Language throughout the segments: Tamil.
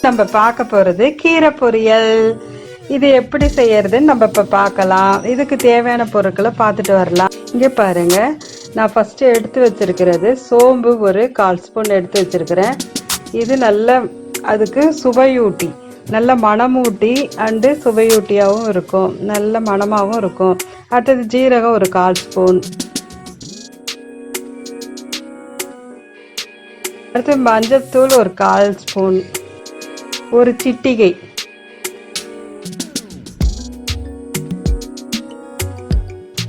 நம்ம பார்க்க போகிறது கீரை பொரியல். இது எப்படி செய்யறதுன்னு நம்ம இப்போ பார்க்கலாம். இதுக்கு தேவையான பொருட்களை பார்த்துட்டு வரலாம். இங்கே பாருங்க, நான் ஃபஸ்ட்டு எடுத்து வச்சிருக்கிறது சோம்பு ஒரு 1/4 ஸ்பூன் எடுத்து வச்சிருக்கிறேன். இது நல்ல அதுக்கு சுவையூட்டி, நல்ல மணமூட்டி அண்டு சுவையூட்டியாகவும் இருக்கும், நல்ல மணமாகவும் இருக்கும். அடுத்தது ஜீரகம் ஒரு 1/4 ஸ்பூன். அடுத்து மஞ்சத்தூள் ஒரு 1/4 ஸ்பூன், ஒரு சிட்டிகை,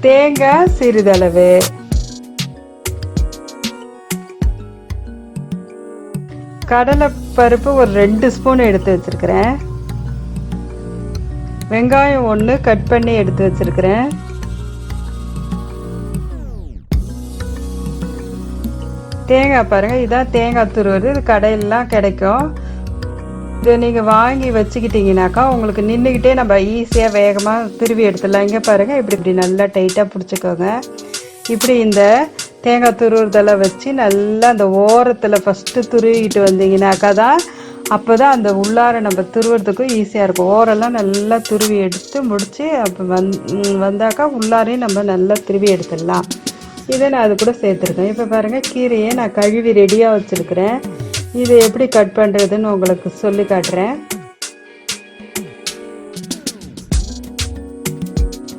தேங்காய் சிறிதளவு, கடலைப்பருப்பு ஒரு 2 ஸ்பூன் எடுத்து வச்சிருக்கிறேன். வெங்காயம் 1 கட் பண்ணி எடுத்து வச்சிருக்கிறேன். தேங்காய் பாருங்க, இதான் தேங்காய் துருவது. இது கடையிலலாம் கிடைக்கும். இது நீங்கள் வாங்கி வச்சுக்கிட்டிங்கனாக்கா உங்களுக்கு நின்றுக்கிட்டே நம்ம ஈஸியாக வேகமாக துருவி எடுத்துடலாம். இங்கே பாருங்கள், இப்படி நல்லா டைட்டாக பிடிச்சிக்கோங்க. இப்படி இந்த தேங்காய் துருவுறதெல்லாம் வச்சு நல்லா அந்த ஓரத்தில் ஃபஸ்ட்டு துருவிக்கிட்டு வந்தீங்கனாக்கா தான், அப்போ தான் அந்த உள்ளார நம்ம துருவுறதுக்கும் ஈஸியாக இருக்கும். ஓரெல்லாம் நல்லா துருவி எடுத்து முடித்து அப்போ வந்தாக்கா உள்ளாரையும் நம்ம நல்லா துருவி எடுத்துடலாம். இதை நான் அது கூட சேர்த்துருக்கேன். இப்போ பாருங்கள், கீரையை நான் கழுவி ரெடியாக வச்சுருக்கிறேன். இதை எப்படி கட் பண்ணுறதுன்னு உங்களுக்கு சொல்லி காட்டுறேன்.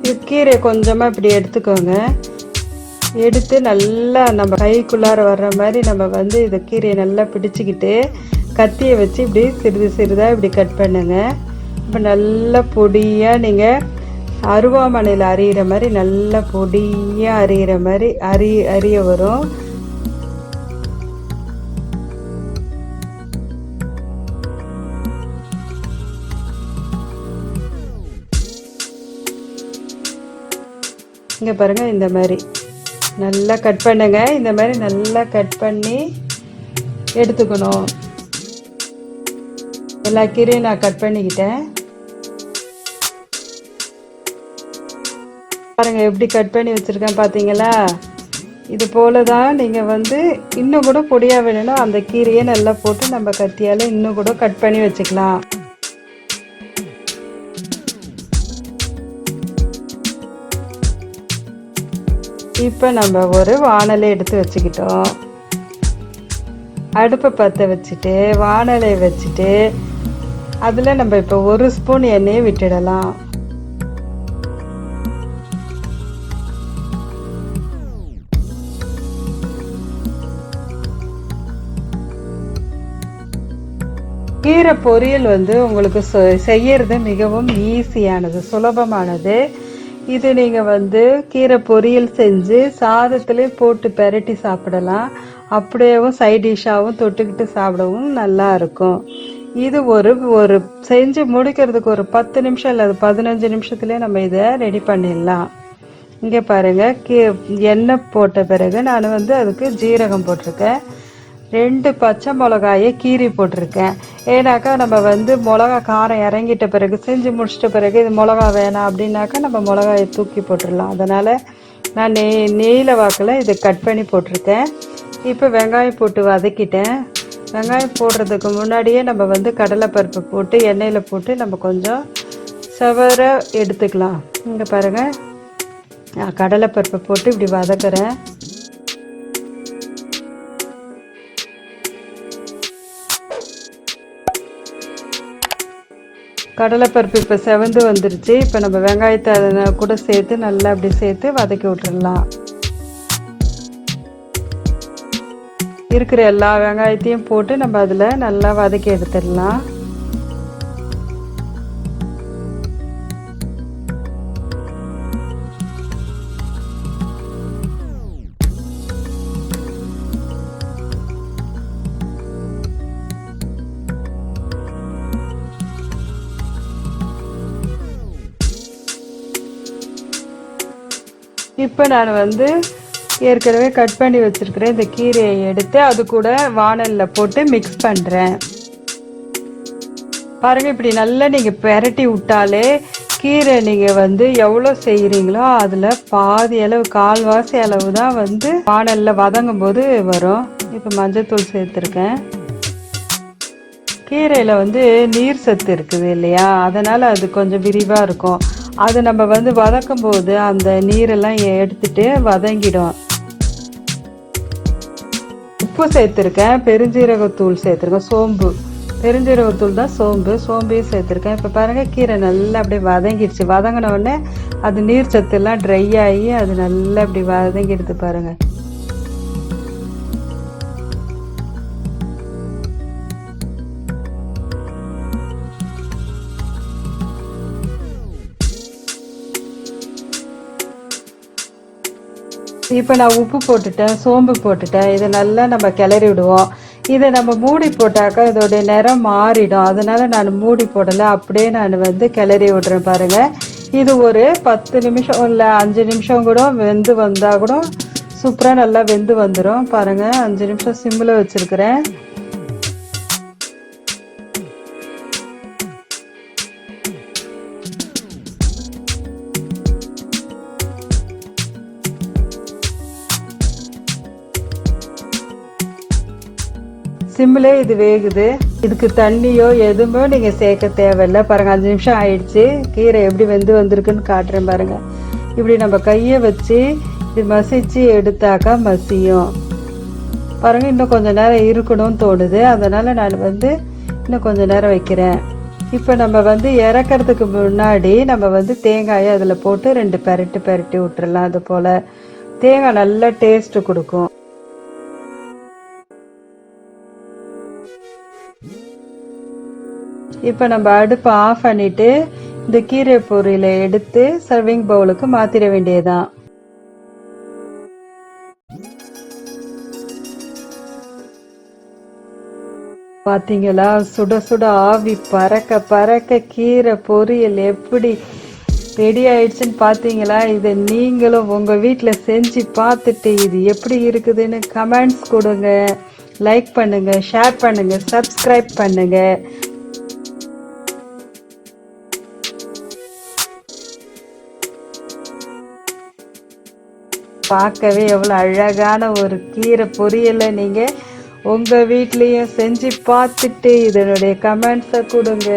இது கீரையை கொஞ்சமாக இப்படி எடுத்துக்கோங்க. எடுத்து நல்லா நம்ம கைக்குள்ளார வர்ற மாதிரி நம்ம இதை கீரையை நல்லா பிடிச்சிக்கிட்டு கத்தியை வச்சு இப்படி சிறிதாக இப்படி கட் பண்ணுங்க. இப்போ நல்லா பொடியாக நீங்கள் அருவாமனையில் அரியிற மாதிரி நல்லா பொடியாக அரியிற மாதிரி அரிய வரும். இங்கே பாருங்கள், இந்த மாதிரி நல்லா கட் பண்ணுங்க. இந்த மாதிரி நல்லா கட் பண்ணி எடுத்துக்கணும். எல்லா கீரையும் நான் கட் பண்ணிக்கிட்டேன். பாருங்கள், எப்படி கட் பண்ணி வச்சுருக்கேன் பார்த்தீங்களா? இது போல தான் நீங்கள் இன்னும் கூட பொடியாக வேணும்னா அந்த கீரையை நல்லா போட்டு நம்ம கத்தியால் இன்னும் கூட கட் பண்ணி வச்சுக்கலாம். இப்போ நம்ம ஒரு வாணலை எடுத்து வச்சுக்கிட்டோம். அடுப்பை பற்ற வச்சுட்டு வாணலை வச்சுட்டு அதில் நம்ம இப்போ 1 ஸ்பூன் எண்ணெயை விட்டுடலாம். கீரை பொரியல் உங்களுக்கு செய்யறது மிகவும் ஈஸியானது, சுலபமானது. இது நீங்கள் கீரை பொரியல் செஞ்சு சாதத்திலே போட்டு பெரட்டி சாப்பிடலாம். அப்படியேவும் சைட் டிஷ்ஷாகவும் தொட்டுக்கிட்டு சாப்பிடவும் நல்லா இருக்கும். இது ஒரு செஞ்சு முடிக்கிறதுக்கு ஒரு 10 நிமிஷம் அல்லது 15 நிமிஷத்துலேயே நம்ம இதை ரெடி பண்ணிடலாம். இங்கே பாருங்கள், எண்ணெய் போட்ட பிறகு நான் அதுக்கு ஜீரகம் போட்டிருக்கேன். 2 பச்சை மிளகாயை கீரி போட்டிருக்கேன். ஏன்னாக்கா நம்ம மிளகா காரம் இறங்கிட்ட பிறகு செஞ்சு முடிச்சிட்ட பிறகு இது மிளகா வேணாம் அப்படின்னாக்கா நம்ம மிளகாயை தூக்கி போட்டுடலாம். அதனால் நான் நெய்யில் வாக்கில் இதை கட் பண்ணி போட்டிருக்கேன். இப்போ வெங்காயம் போட்டு வதக்கிட்டேன். வெங்காயம் போடுறதுக்கு முன்னாடியே நம்ம கடலைப்பருப்பு போட்டு எண்ணெயில் போட்டு நம்ம கொஞ்சம் சவர எடுத்துக்கலாம். இங்கே பாருங்கள், நான் கடலைப்பருப்பை போட்டு இப்படி வதக்குறேன். கடலைப்பருப்பு இப்போ செவந்து வந்துருச்சு. இப்போ நம்ம வெங்காயத்தை அதை கூட சேர்த்து நல்லா அப்படி சேர்த்து வதக்கி விட்டுடலாம். இருக்கிற எல்லா வெங்காயத்தையும் போட்டு நம்ம அதில் நல்லா வதக்கி எடுத்துடலாம். இப்போ நான் ஏற்கனவே கட் பண்ணி வச்சுருக்கிறேன் இந்த கீரையை எடுத்து அது கூட வாணலில் போட்டு மிக்ஸ் பண்ணுறேன். பாருங்கள், இப்படி நல்லா நீங்கள் பெரட்டி விட்டாலே கீரை நீங்கள் எவ்வளோ செய்கிறீங்களோ அதில் பாதி அளவு, 1/4 அளவு தான் வாணலில் வதங்கும் போது வரும். இப்போ மஞ்சத்தூள் சேர்த்துருக்கேன். கீரையில் வந்து நீர் சத்து இருக்குது இல்லையா, அதனால் அது கொஞ்சம் விரிவாக இருக்கும். அது நம்ம வந்து வதக்கும் போது அந்த நீரெல்லாம் எடுத்துட்டு வதங்கிடும். உப்பு சேர்த்துருக்கேன், பெருஞ்சீரகத்தூள் சேர்த்துருக்கேன், சோம்பு, பெருஞ்சீரகத்தூள் தான் சோம்பையும் சேர்த்துருக்கேன். இப்போ பாருங்கள், கீரை நல்லா அப்படியே வதங்கிடுச்சு. வதங்கின உடனே அது நீர் சத்துலாம் ட்ரை ஆகி அது நல்லா அப்படி வதங்கிடுது பாருங்கள். இப்போ நான் உப்பு போட்டுட்டேன், சோம்பு போட்டுட்டேன். இதை நல்லா நம்ம கிளறி விடுவோம். இதை நம்ம மூடி போட்டாக்கா இதோடைய நிறம் மாறிடும். அதனால் நான் மூடி போடலை, அப்படியே நான் வந்து கிளறி விடுறேன் பாருங்கள். இது ஒரு 10 நிமிஷம் இல்லை 5 நிமிஷம் கூட வெந்து வந்தால் கூட சூப்பராக நல்லா வெந்து வந்துடும் பாருங்கள். 5 நிமிஷம் சிம்மில் வச்சுருக்கிறேன். சிம்மிலே இது வேகுது. இதுக்கு தண்ணியோ எதுவுமே நீங்கள் சேர்க்க தேவையில்லை. பாருங்கள், 5 நிமிஷம் ஆயிடுச்சு. கீரை எப்படி வெந்து வந்திருக்குன்னு காட்டுறேன் பாருங்கள். இப்படி நம்ம கையை வச்சு இது மசிச்சு எடுத்தாக்கா மசியும் பாருங்கள். இன்னும் கொஞ்சம் நேரம் இருக்கணும்னு தோணுது, அதனால் நான் வந்து இன்னும் கொஞ்சம் நேரம் வைக்கிறேன். இப்போ நம்ம வந்து இறக்கிறதுக்கு முன்னாடி நம்ம வந்து தேங்காயை அதில் போட்டு 2 பெரட்டி விட்டுறலாம். அது போல் தேங்காய் நல்லா டேஸ்ட்டு கொடுக்கும். இப்போ நம்ம அடுப்பை ஆஃப் பண்ணிட்டு இந்த கீரை பொரியலை எடுத்து சர்விங் பவுலுக்கு மாற்றிட வேண்டியதுதான். பார்த்தீங்களா, சுட சுட ஆவி பறக்க பறக்க கீரை பொரியல் எப்படி ரெடி ஆயிடுச்சுன்னு பார்த்தீங்களா? இதை நீங்களும் உங்கள் வீட்டில் செஞ்சு பார்த்துட்டு இது எப்படி இருக்குதுன்னு கமெண்ட்ஸ் கொடுங்க, லைக் பண்ணுங்கள், ஷேர் பண்ணுங்கள், சப்ஸ்கிரைப் பண்ணுங்கள். பார்க்கவே எவ்வளோ அழகான ஒரு கீரை பொரியலை நீங்கள் உங்கள் வீட்லேயும் செஞ்சு பார்த்துட்டு இதனுடைய கமெண்ட்ஸை கொடுங்க.